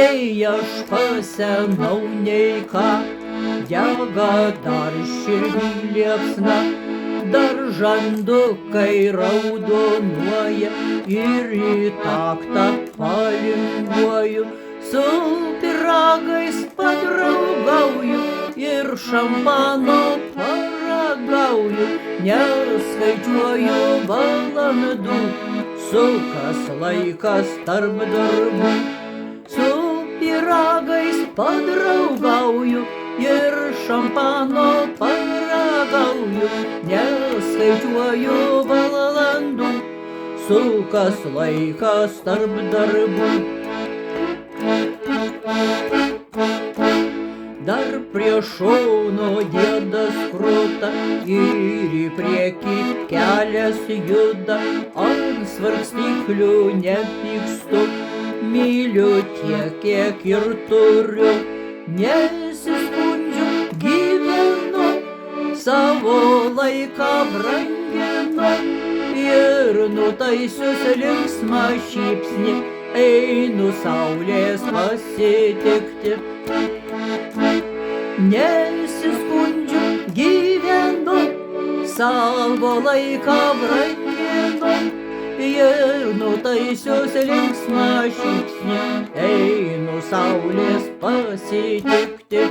nei aš pasenau, nei ką, dega dar širdį liepsna, dar žandukai raudonuoja ir į taktą palinguoju, su pyragais padraugauju ir šampano paragauju, neskaičiuoju valandų, sukas laikas tarp darbų. Su pyragais padraugauju ir šampano paragauju, neskaičiuoju valandų, sukas laikas tarp darbų. Dar prie šono dėdas kruta ir į priekį kelias juda, ant svarstyklių nepykstu, myliu tiek, kiek ir turiu, nesiskundžiu, gyvenu, savo laiką branginu ir nutaisius linksmą šypsnį einu saulės pasitikti. Nesiskundžiu, gyvenu, savo laiką branginu ir nutaisius linksmą šypsnį einu saulės pasitikti.